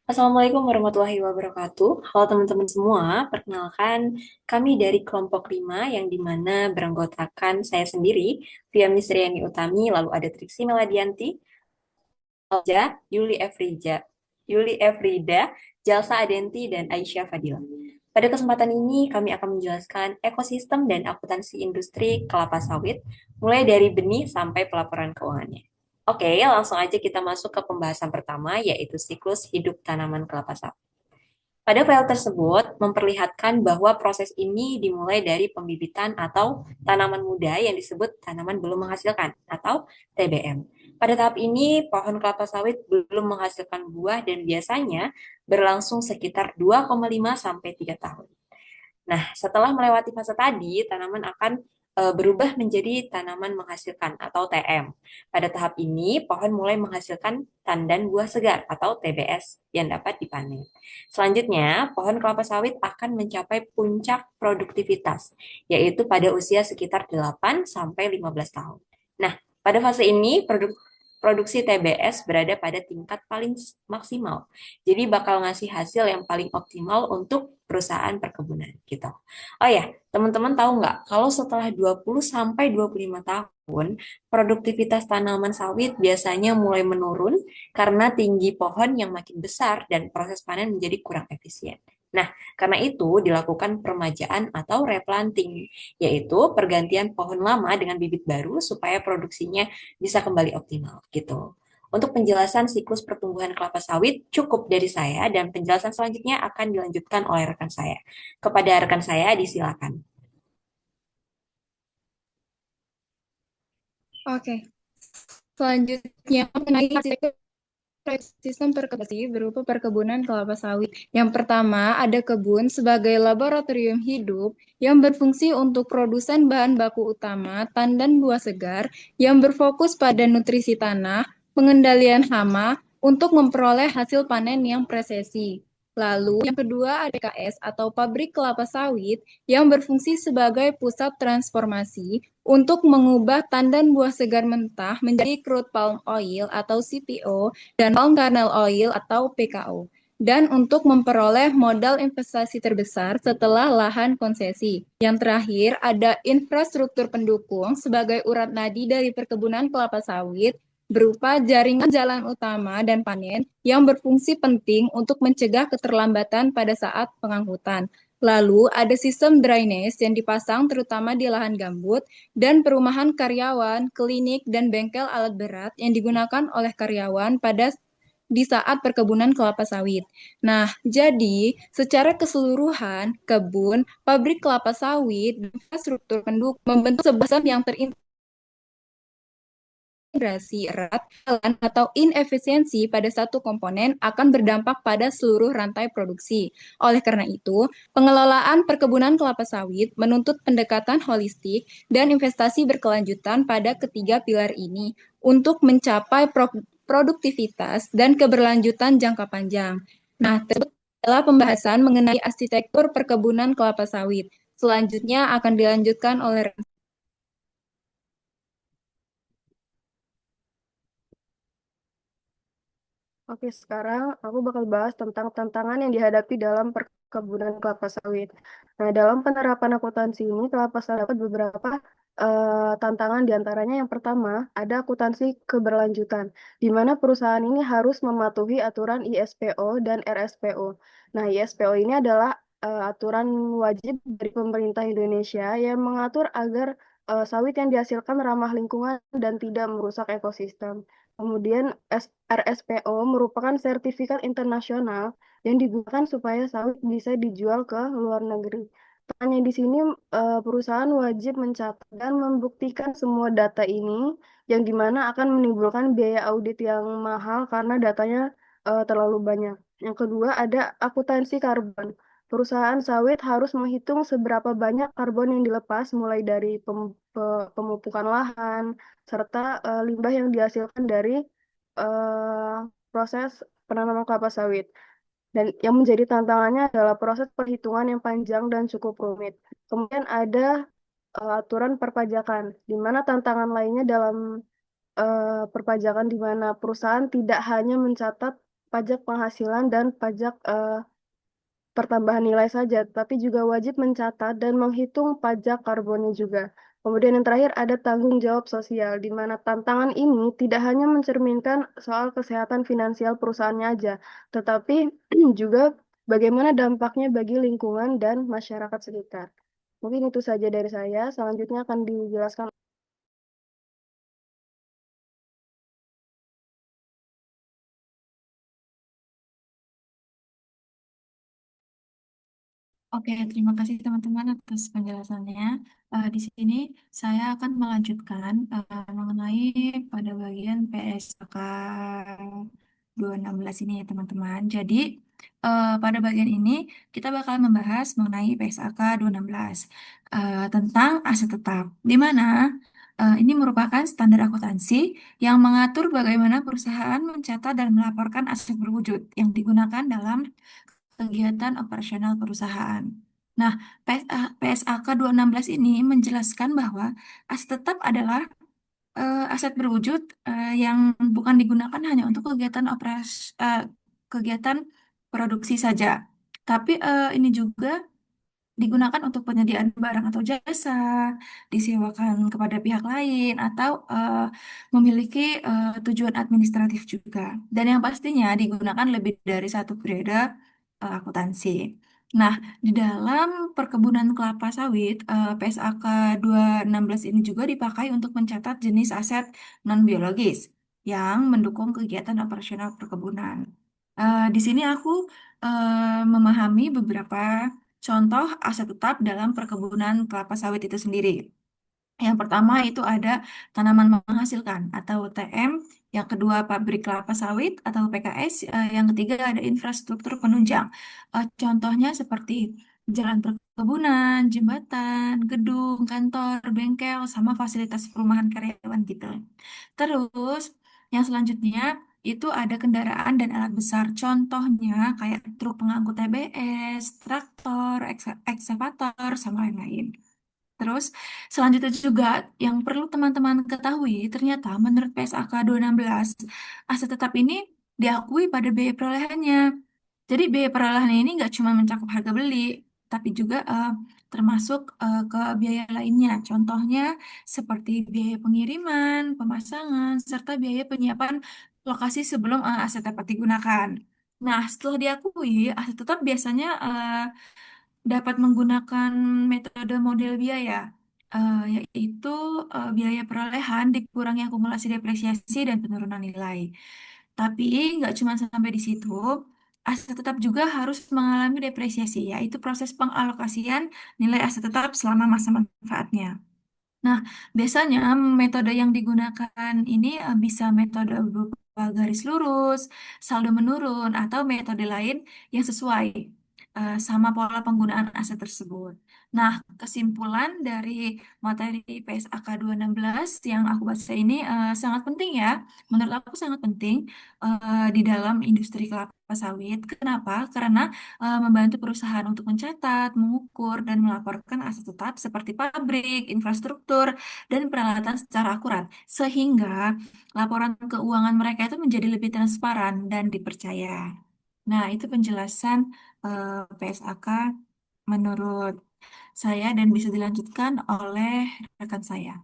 Assalamualaikum warahmatullahi wabarakatuh. Halo teman-teman semua, perkenalkan kami dari kelompok 5 yang dimana beranggotakan saya sendiri, Via Misriani Utami, lalu ada Triksi Meladianti, Alja, Yuli Efrida, Jalsa Adenti, dan Aisyah Fadila. Pada kesempatan ini, kami akan menjelaskan ekosistem dan akuntansi industri kelapa sawit, mulai dari benih sampai pelaporan keuangannya. Oke, langsung aja kita masuk ke pembahasan pertama, yaitu siklus hidup tanaman kelapa sawit. Pada file tersebut memperlihatkan bahwa proses ini dimulai dari pembibitan atau tanaman muda yang disebut tanaman belum menghasilkan atau TBM. Pada tahap ini, pohon kelapa sawit belum menghasilkan buah dan biasanya berlangsung sekitar 2,5 sampai 3 tahun. Nah, setelah melewati fase tadi, tanaman akan berubah menjadi tanaman menghasilkan atau TM. Pada tahap ini, pohon mulai menghasilkan tandan buah segar atau TBS yang dapat dipanen. Selanjutnya, pohon kelapa sawit akan mencapai puncak produktivitas, yaitu pada usia sekitar 8 sampai 15 tahun. Nah, pada fase ini produksi TBS berada pada tingkat paling maksimal. Jadi bakal ngasih hasil yang paling optimal untuk perusahaan perkebunan gitu. Oh ya, teman-teman tahu nggak kalau setelah 20 sampai 25 tahun, produktivitas tanaman sawit biasanya mulai menurun karena tinggi pohon yang makin besar dan proses panen menjadi kurang efisien. Nah, karena itu dilakukan permajaan atau replanting, yaitu pergantian pohon lama dengan bibit baru supaya produksinya bisa kembali optimal gitu. Untuk penjelasan siklus pertumbuhan kelapa sawit cukup dari saya dan penjelasan selanjutnya akan dilanjutkan oleh rekan saya. Kepada rekan saya disilakan. Oke, selanjutnya mengenai arsitektur sistem perkebunan berupa perkebunan kelapa sawit. Yang pertama, ada kebun sebagai laboratorium hidup yang berfungsi untuk produsen bahan baku utama, tandan buah segar, yang berfokus pada nutrisi tanah, pengendalian hama, untuk memperoleh hasil panen yang presisi. Lalu, yang kedua ada PKS atau pabrik kelapa sawit yang berfungsi sebagai pusat transformasi untuk mengubah tandan buah segar mentah menjadi crude palm oil atau CPO dan palm kernel oil atau PKO, dan untuk memperoleh modal investasi terbesar setelah lahan konsesi. Yang terakhir, ada infrastruktur pendukung sebagai urat nadi dari perkebunan kelapa sawit berupa jaringan jalan utama dan panen yang berfungsi penting untuk mencegah keterlambatan pada saat pengangkutan. Lalu ada sistem drainase yang dipasang terutama di lahan gambut dan perumahan karyawan, klinik, dan bengkel alat berat yang digunakan oleh karyawan di saat perkebunan kelapa sawit. Nah, jadi secara keseluruhan kebun, pabrik kelapa sawit, dan infrastruktur pendukung membentuk sebuah sistem yang terintegrasi erat atau inefisiensi pada satu komponen akan berdampak pada seluruh rantai produksi. Oleh karena itu, pengelolaan perkebunan kelapa sawit menuntut pendekatan holistik dan investasi berkelanjutan pada ketiga pilar ini untuk mencapai produktivitas dan keberlanjutan jangka panjang. Nah, tersebut adalah pembahasan mengenai arsitektur perkebunan kelapa sawit. Selanjutnya akan dilanjutkan oleh. Oke, sekarang aku bakal bahas tentang tantangan yang dihadapi dalam perkebunan kelapa sawit. Nah, dalam penerapan akuntansi ini, kelapa sawit dapat beberapa tantangan diantaranya. Yang pertama, ada akuntansi keberlanjutan, di mana perusahaan ini harus mematuhi aturan ISPO dan RSPO. Nah, ISPO ini adalah aturan wajib dari pemerintah Indonesia yang mengatur agar sawit yang dihasilkan ramah lingkungan dan tidak merusak ekosistem. Kemudian RSPO merupakan sertifikat internasional yang digunakan supaya sawit bisa dijual ke luar negeri. Hanya di sini perusahaan wajib mencatat dan membuktikan semua data ini, yang dimana akan menimbulkan biaya audit yang mahal karena datanya terlalu banyak. Yang kedua ada akuntansi karbon. Perusahaan sawit harus menghitung seberapa banyak karbon yang dilepas mulai dari pemupukan lahan, serta limbah yang dihasilkan dari proses penanaman kelapa sawit. Dan yang menjadi tantangannya adalah proses perhitungan yang panjang dan cukup rumit. Kemudian ada aturan perpajakan, di mana tantangan lainnya dalam perpajakan di mana perusahaan tidak hanya mencatat pajak penghasilan dan pajak pertambahan nilai saja, tapi juga wajib mencatat dan menghitung pajak karbonnya juga. Kemudian yang terakhir ada tanggung jawab sosial, di mana tantangan ini tidak hanya mencerminkan soal kesehatan finansial perusahaannya aja, tetapi juga bagaimana dampaknya bagi lingkungan dan masyarakat sekitar. Mungkin itu saja dari saya. Selanjutnya akan dijelaskan. Oke, terima kasih teman-teman atas penjelasannya. Di sini saya akan melanjutkan mengenai pada bagian PSK 216 ini ya teman-teman. Jadi pada bagian ini kita bakal membahas mengenai PSAK 216 tentang aset tetap, di mana ini merupakan standar akuntansi yang mengatur bagaimana perusahaan mencatat dan melaporkan aset berwujud yang digunakan dalam kegiatan operasional perusahaan. Nah, PSAK 216 ini menjelaskan bahwa aset tetap adalah aset berwujud yang bukan digunakan hanya untuk kegiatan produksi saja, tapi ini juga digunakan untuk penyediaan barang atau jasa, disewakan kepada pihak lain, atau memiliki tujuan administratif juga. Dan yang pastinya digunakan lebih dari satu periode akuntansi. Nah, di dalam perkebunan kelapa sawit, PSAK 216 ini juga dipakai untuk mencatat jenis aset non-biologis yang mendukung kegiatan operasional perkebunan. Di sini aku memahami beberapa contoh aset tetap dalam perkebunan kelapa sawit itu sendiri. Yang pertama itu ada tanaman menghasilkan atau TM, yang kedua pabrik kelapa sawit atau PKS, yang ketiga ada infrastruktur penunjang. Contohnya seperti jalan perkebunan, jembatan, gedung, kantor, bengkel, sama fasilitas perumahan karyawan gitu. Terus yang selanjutnya itu ada kendaraan dan alat besar. Contohnya kayak truk pengangkut TBS, traktor, eksavator, sama lain-lain. Terus selanjutnya juga yang perlu teman-teman ketahui, ternyata menurut PSAK 216, aset tetap ini diakui pada biaya perolehannya. Jadi biaya perolehan ini nggak cuma mencakup harga beli, tapi juga termasuk ke biaya lainnya. Contohnya seperti biaya pengiriman, pemasangan, serta biaya penyiapan lokasi sebelum aset dapat digunakan. Nah, setelah diakui, aset tetap biasanya dapat menggunakan metode model biaya, yaitu biaya perolehan dikurangi akumulasi depresiasi dan penurunan nilai. Tapi nggak cuma sampai di situ, aset tetap juga harus mengalami depresiasi, yaitu proses pengalokasian nilai aset tetap selama masa manfaatnya. Nah, biasanya metode yang digunakan ini bisa metode berupa garis lurus, saldo menurun, atau metode lain yang sesuai sama pola penggunaan aset tersebut. Nah, kesimpulan dari materi PSAK 216 yang aku baca ini sangat penting ya. Menurut aku sangat penting di dalam industri kelapa sawit. Kenapa? Karena membantu perusahaan untuk mencatat, mengukur, dan melaporkan aset tetap seperti pabrik, infrastruktur, dan peralatan secara akurat, sehingga laporan keuangan mereka itu menjadi lebih transparan dan dipercaya. Nah, itu penjelasan PSAK menurut saya dan bisa dilanjutkan oleh rekan saya.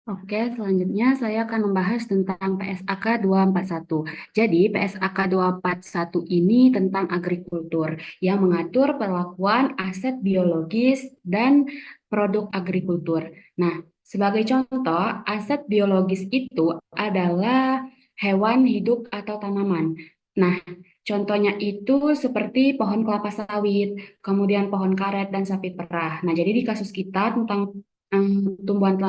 Oke, selanjutnya saya akan membahas tentang PSAK 241. Jadi, PSAK 241 ini tentang agrikultur yang mengatur perlakuan aset biologis dan produk agrikultur. Nah, sebagai contoh, aset biologis itu adalah hewan hidup atau tanaman. Nah, contohnya itu seperti pohon kelapa sawit, kemudian pohon karet dan sapi perah. Nah, jadi di kasus kita tentang tumbuhan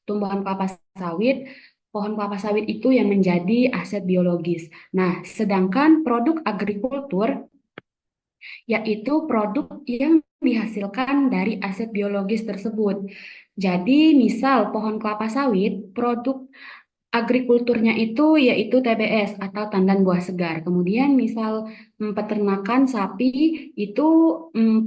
tumbuhan kelapa sawit, pohon kelapa sawit itu yang menjadi aset biologis. Nah, sedangkan produk agrikultur yaitu produk yang dihasilkan dari aset biologis tersebut. Jadi, misal pohon kelapa sawit, produk agrikulturnya itu yaitu TBS atau tandan buah segar. Kemudian misal peternakan sapi itu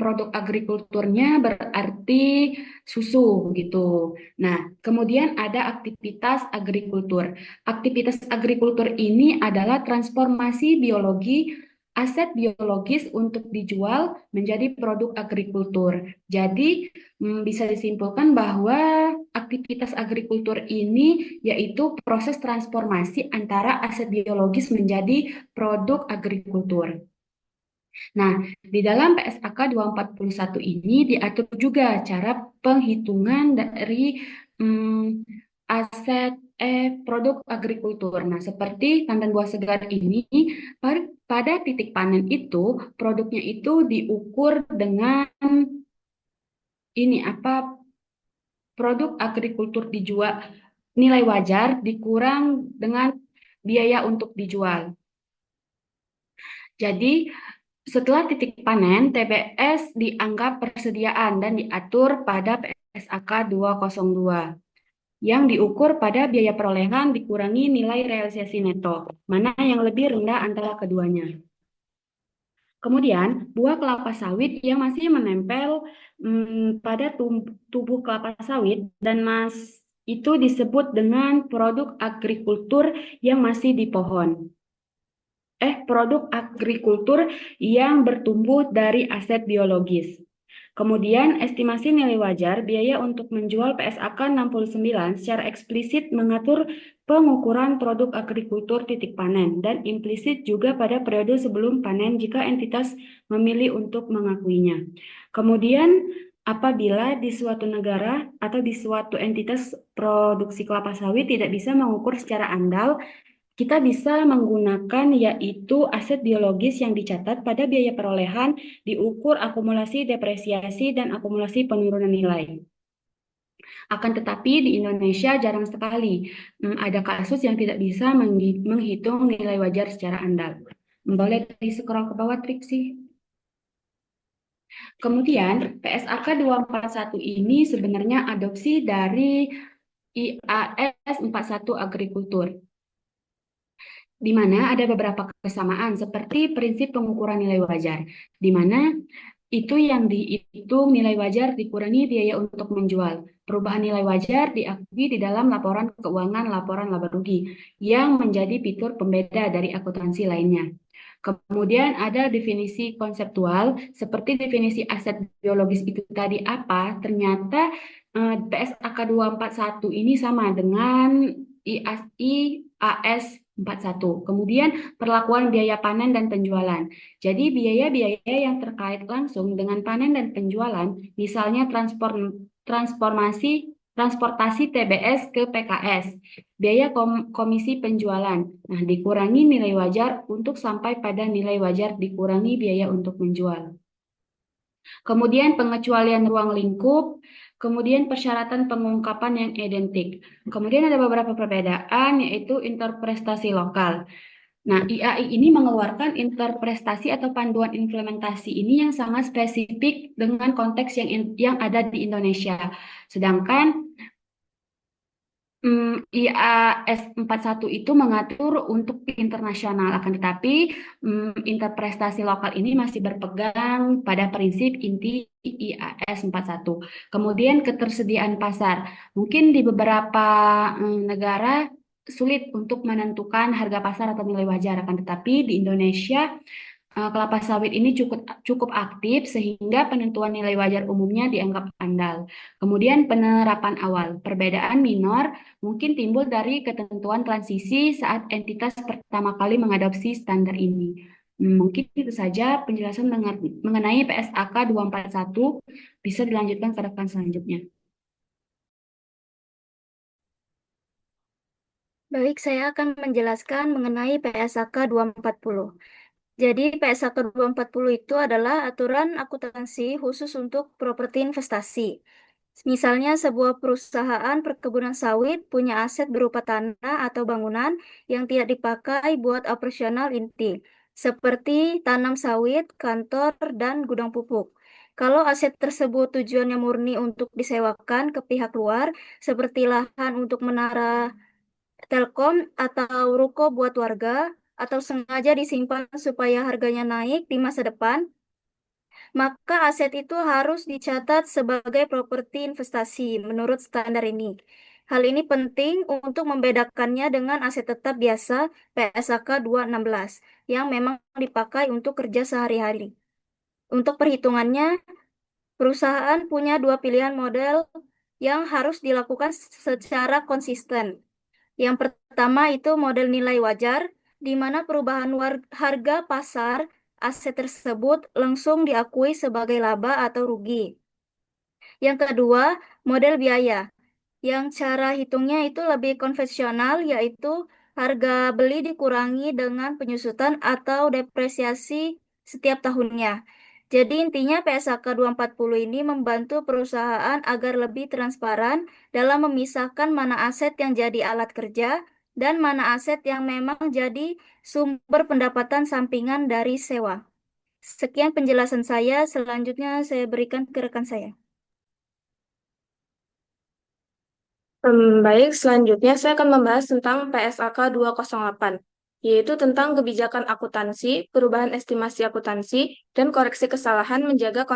produk agrikulturnya berarti susu gitu. Nah, kemudian ada aktivitas agrikultur. Aktivitas agrikultur ini adalah transformasi biologi aset biologis untuk dijual menjadi produk agrikultur. Jadi, bisa disimpulkan bahwa aktivitas agrikultur ini yaitu proses transformasi antara aset biologis menjadi produk agrikultur. Nah, di dalam PSAK 241 ini diatur juga cara penghitungan dari aset produk agrikultur. Nah, seperti tandan buah segar ini, pada titik panen itu produknya itu diukur dengan ini apa produk agrikultur dijual nilai wajar dikurang dengan biaya untuk dijual. Jadi setelah titik panen, TBS dianggap persediaan dan diatur pada PSAK 202 yang diukur pada biaya perolehan dikurangi nilai realisasi neto, mana yang lebih rendah antara keduanya. Kemudian, buah kelapa sawit yang masih menempel pada tubuh kelapa sawit dan itu disebut dengan produk agrikultur yang masih di pohon. Produk agrikultur yang bertumbuh dari aset biologis. Kemudian, estimasi nilai wajar biaya untuk menjual PSAK 69 secara eksplisit mengatur pengukuran produk agrikultur titik panen dan implisit juga pada periode sebelum panen jika entitas memilih untuk mengakuinya. Kemudian, apabila di suatu negara atau di suatu entitas produksi kelapa sawit tidak bisa mengukur secara andal, kita bisa menggunakan yaitu aset biologis yang dicatat pada biaya perolehan diukur akumulasi depresiasi dan akumulasi penurunan nilai. Akan tetapi di Indonesia jarang sekali ada kasus yang tidak bisa menghitung nilai wajar secara andal. Boleh di scroll ke bawah Triksi. Kemudian PSAK 241 ini sebenarnya adopsi dari IAS 41 Agrikultur, di mana ada beberapa kesamaan seperti prinsip pengukuran nilai wajar, di mana itu yang dihitung nilai wajar dikurangi biaya untuk menjual. Perubahan nilai wajar diakui di dalam laporan keuangan laporan laba rugi yang menjadi fitur pembeda dari akuntansi lainnya. Kemudian ada definisi konseptual seperti definisi aset biologis itu tadi apa? Ternyata PSAK 241 ini sama dengan IAS 41. Kemudian perlakuan biaya panen dan penjualan. Jadi biaya-biaya yang terkait langsung dengan panen dan penjualan, misalnya transportasi TBS ke PKS, biaya komisi penjualan. Nah, dikurangi nilai wajar untuk sampai pada nilai wajar dikurangi biaya untuk menjual. Kemudian pengecualian ruang lingkup, kemudian persyaratan pengungkapan yang identik. Kemudian ada beberapa perbedaan yaitu interpretasi lokal. Nah, IAI ini mengeluarkan interpretasi atau panduan implementasi ini yang sangat spesifik dengan konteks yang ada di Indonesia. Sedangkan IAS 41 itu mengatur untuk internasional, akan tetapi interpretasi lokal ini masih berpegang pada prinsip inti IAS 41. Kemudian ketersediaan pasar. Mungkin di beberapa negara sulit untuk menentukan harga pasar atau nilai wajar, akan tetapi di Indonesia kelapa sawit ini cukup aktif sehingga penentuan nilai wajar umumnya dianggap andal. Kemudian penerapan awal, perbedaan minor mungkin timbul dari ketentuan transisi saat entitas pertama kali mengadopsi standar ini. Mungkin itu saja penjelasan mengenai PSAK 241. Bisa dilanjutkan ke rekan selanjutnya. Baik, saya akan menjelaskan mengenai PSAK 240. Jadi PSAK 240 itu adalah aturan akuntansi khusus untuk properti investasi. Misalnya sebuah perusahaan perkebunan sawit punya aset berupa tanah atau bangunan yang tidak dipakai buat operasional inti, seperti tanam sawit, kantor, dan gudang pupuk. Kalau aset tersebut tujuannya murni untuk disewakan ke pihak luar, seperti lahan untuk menara Telkom atau ruko buat warga atau sengaja disimpan supaya harganya naik di masa depan, maka aset itu harus dicatat sebagai properti investasi menurut standar ini. Hal ini penting untuk membedakannya dengan aset tetap biasa PSAK 216 yang memang dipakai untuk kerja sehari-hari. Untuk perhitungannya, perusahaan punya dua pilihan model yang harus dilakukan secara konsisten. Yang pertama itu model nilai wajar, di mana perubahan harga pasar aset tersebut langsung diakui sebagai laba atau rugi. Yang kedua, model biaya, yang cara hitungnya itu lebih konvensional, yaitu harga beli dikurangi dengan penyusutan atau depresiasi setiap tahunnya. Jadi intinya PSAK 240 ini membantu perusahaan agar lebih transparan dalam memisahkan mana aset yang jadi alat kerja dan mana aset yang memang jadi sumber pendapatan sampingan dari sewa. Sekian penjelasan saya, selanjutnya saya berikan ke rekan saya. Baik, selanjutnya saya akan membahas tentang PSAK 208, yaitu tentang kebijakan akuntansi, perubahan estimasi akuntansi, dan koreksi kesalahan menjaga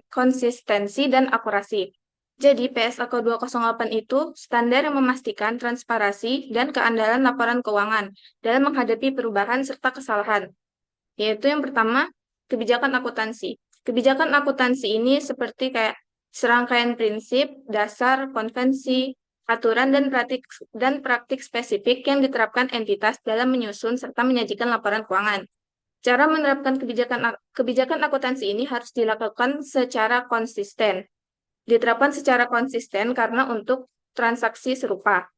konsistensi dan akurasi. Jadi, PSAK 208 itu standar yang memastikan transparansi dan keandalan laporan keuangan dalam menghadapi perubahan serta kesalahan. Yaitu yang pertama, kebijakan akuntansi. Kebijakan akuntansi ini seperti kayak serangkaian prinsip, dasar, konvensi, aturan dan praktik spesifik yang diterapkan entitas dalam menyusun serta menyajikan laporan keuangan. Cara menerapkan kebijakan akuntansi ini harus dilakukan secara konsisten. Diterapkan secara konsisten karena untuk transaksi serupa.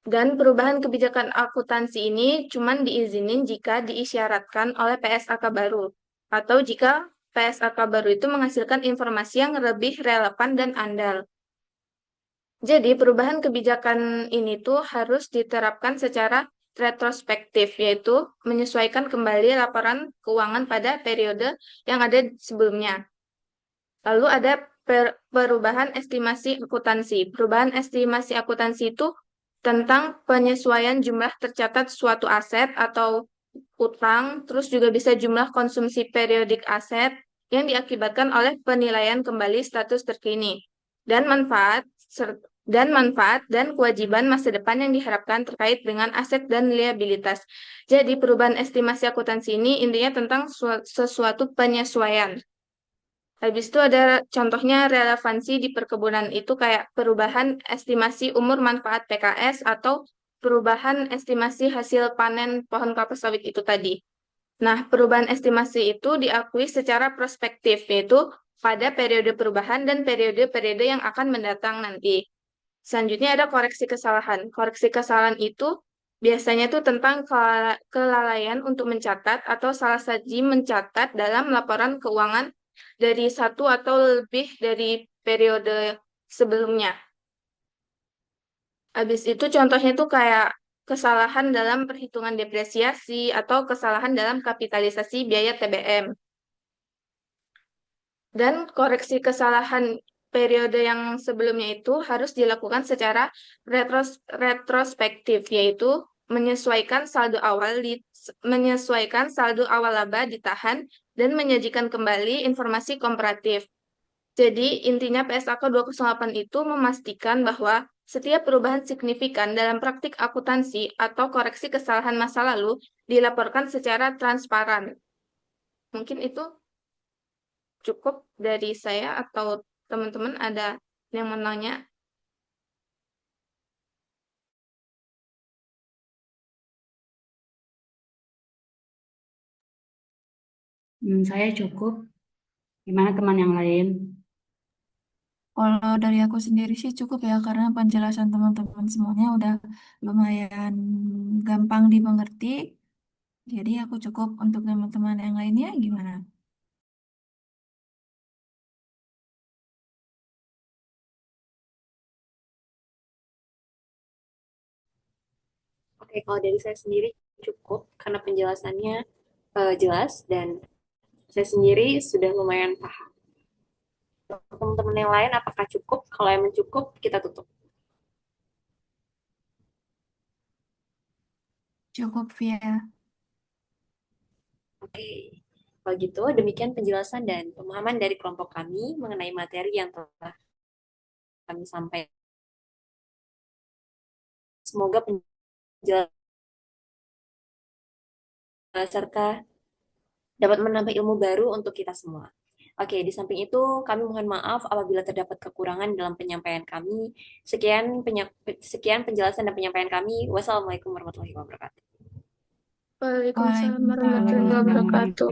Dan perubahan kebijakan akuntansi ini cuma diizinin jika diisyaratkan oleh PSAK baru, atau jika PSAK baru itu menghasilkan informasi yang lebih relevan dan andal. Jadi, perubahan kebijakan ini tuh harus diterapkan secara retrospektif, yaitu menyesuaikan kembali laporan keuangan pada periode yang ada sebelumnya. Lalu ada perubahan estimasi akuntansi. Perubahan estimasi akuntansi itu tentang penyesuaian jumlah tercatat suatu aset atau utang, terus juga bisa jumlah konsumsi periodik aset yang diakibatkan oleh penilaian kembali status terkini dan manfaat dan kewajiban masa depan yang diharapkan terkait dengan aset dan liabilitas. Jadi perubahan estimasi akuntansi ini intinya tentang sesuatu penyesuaian. Habis itu ada contohnya relevansi di perkebunan itu kayak perubahan estimasi umur manfaat PKS atau perubahan estimasi hasil panen pohon kelapa sawit itu tadi. Nah, perubahan estimasi itu diakui secara prospektif, yaitu pada periode perubahan dan periode-periode yang akan mendatang nanti. Selanjutnya ada koreksi kesalahan. Koreksi kesalahan itu biasanya tuh tentang kelalaian untuk mencatat atau salah saji mencatat dalam laporan keuangan dari satu atau lebih dari periode sebelumnya. Habis itu contohnya tuh kayak kesalahan dalam perhitungan depresiasi atau kesalahan dalam kapitalisasi biaya TBM. Dan koreksi kesalahan periode yang sebelumnya itu harus dilakukan secara retrospektif, yaitu menyesuaikan saldo awal laba ditahan dan menyajikan kembali informasi komparatif. Jadi intinya PSAK 208 itu memastikan bahwa setiap perubahan signifikan dalam praktik akuntansi atau koreksi kesalahan masa lalu dilaporkan secara transparan. Mungkin itu cukup dari saya atau teman-teman ada yang mau nanya? Saya cukup. Gimana teman yang lain? Kalau dari aku sendiri sih cukup ya, karena penjelasan teman-teman semuanya udah lumayan gampang dimengerti. Jadi aku cukup. Untuk teman-teman yang lainnya gimana? Oke, kalau dari saya sendiri cukup karena penjelasannya jelas dan saya sendiri sudah lumayan paham. Teman-teman yang lain apakah cukup? Kalau emang cukup, kita tutup. Cukup ya. Oke, kalau gitu demikian penjelasan dan pemahaman dari kelompok kami mengenai materi yang telah kami sampaikan. Semoga penjelasan serta dapat menambah ilmu baru untuk kita semua. Oke, di samping itu kami mohon maaf apabila terdapat kekurangan dalam penyampaian kami. Sekian penjelasan dan penyampaian kami. Wassalamualaikum warahmatullahi wabarakatuh. Waalaikumsalam warahmatullahi Waalaikumsalam. wabarakatuh.